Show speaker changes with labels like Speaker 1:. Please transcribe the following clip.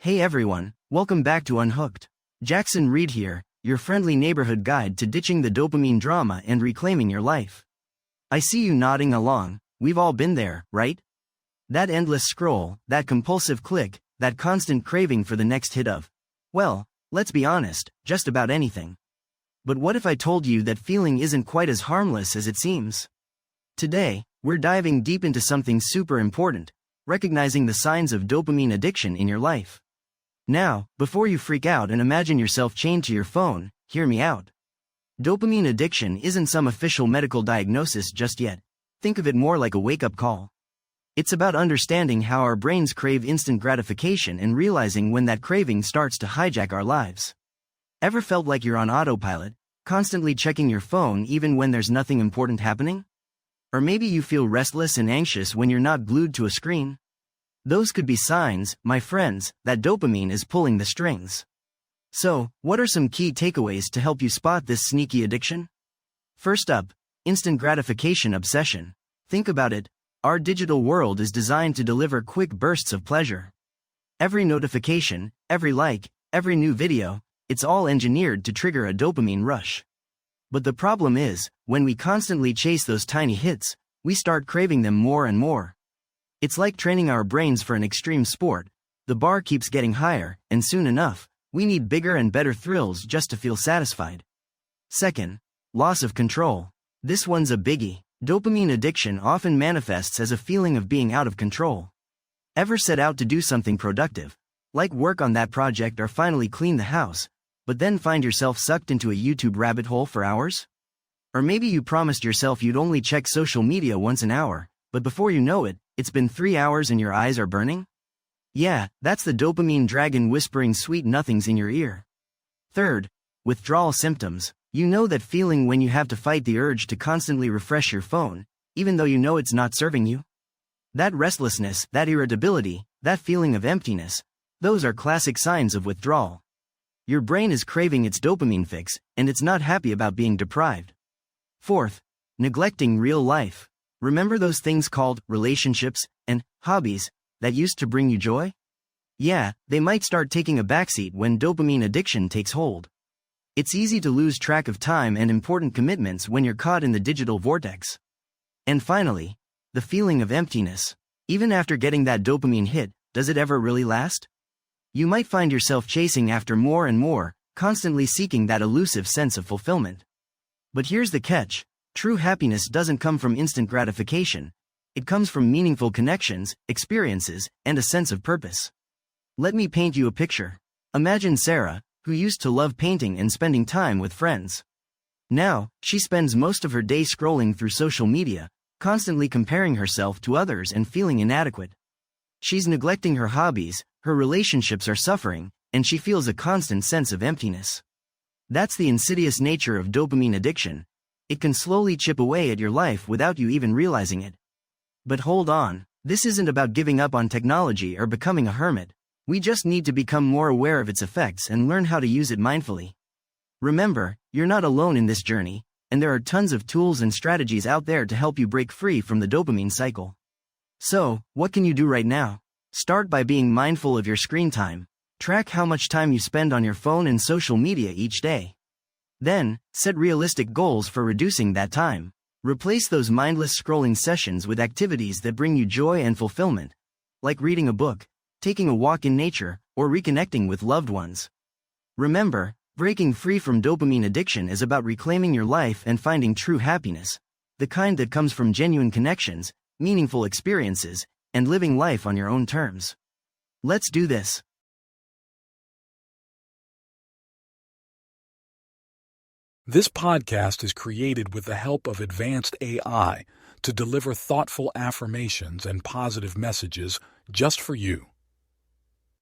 Speaker 1: Hey everyone, welcome back to Unhooked. Jackson Reed here, your friendly neighborhood guide to ditching the dopamine drama and reclaiming your life. I see you nodding along, we've all been there, right? That endless scroll, that compulsive click, that constant craving for the next hit of, well, let's be honest, just about anything. But what if I told you that feeling isn't quite as harmless as it seems? Today, we're diving deep into something super important, recognizing the signs of dopamine addiction in your life. Now, before you freak out and imagine yourself chained to your phone, hear me out. Dopamine addiction isn't some official medical diagnosis just yet. Think of it more like a wake-up call. It's about understanding how our brains crave instant gratification and realizing when that craving starts to hijack our lives. Ever felt like you're on autopilot, constantly checking your phone even when there's nothing important happening? Or maybe you feel restless and anxious when you're not glued to a screen? Those could be signs, my friends, that dopamine is pulling the strings. So, what are some key takeaways to help you spot this sneaky addiction? First up, instant gratification obsession. Think about it, our digital world is designed to deliver quick bursts of pleasure. Every notification, every like, every new video, it's all engineered to trigger a dopamine rush. But the problem is, when we constantly chase those tiny hits, we start craving them more and more. It's like training our brains for an extreme sport. The bar keeps getting higher, and soon enough, we need bigger and better thrills just to feel satisfied. Second, loss of control. This one's a biggie. Dopamine addiction often manifests as a feeling of being out of control. Ever set out to do something productive, like work on that project or finally clean the house, but then find yourself sucked into a YouTube rabbit hole for hours? Or maybe you promised yourself you'd only check social media once an hour, but before you know it, it's been 3 hours and your eyes are burning? Yeah, that's the dopamine dragon whispering sweet nothings in your ear. Third, withdrawal symptoms. You know that feeling when you have to fight the urge to constantly refresh your phone, even though you know it's not serving you? That restlessness, that irritability, that feeling of emptiness, those are classic signs of withdrawal. Your brain is craving its dopamine fix, and it's not happy about being deprived. Fourth, neglecting real life. Remember those things called relationships and hobbies that used to bring you joy? Yeah, they might start taking a backseat when dopamine addiction takes hold. It's easy to lose track of time and important commitments when you're caught in the digital vortex. And finally, the feeling of emptiness. Even after getting that dopamine hit, does it ever really last? You might find yourself chasing after more and more, constantly seeking that elusive sense of fulfillment. But here's the catch. True happiness doesn't come from instant gratification. It comes from meaningful connections, experiences, and a sense of purpose. Let me paint you a picture. Imagine Sarah, who used to love painting and spending time with friends. Now, she spends most of her day scrolling through social media, constantly comparing herself to others and feeling inadequate. She's neglecting her hobbies, her relationships are suffering, and she feels a constant sense of emptiness. That's the insidious nature of dopamine addiction. It can slowly chip away at your life without you even realizing it. But hold on, this isn't about giving up on technology or becoming a hermit. We just need to become more aware of its effects and learn how to use it mindfully. Remember, you're not alone in this journey, and there are tons of tools and strategies out there to help you break free from the dopamine cycle. So, what can you do right now? Start by being mindful of your screen time. Track how much time you spend on your phone and social media each day. Then, set realistic goals for reducing that time. Replace those mindless scrolling sessions with activities that bring you joy and fulfillment, like reading a book, taking a walk in nature, or reconnecting with loved ones. Remember, breaking free from dopamine addiction is about reclaiming your life and finding true happiness, the kind that comes from genuine connections, meaningful experiences, and living life on your own terms. Let's do this.
Speaker 2: This podcast is created with the help of advanced AI to deliver thoughtful affirmations and positive messages just for you.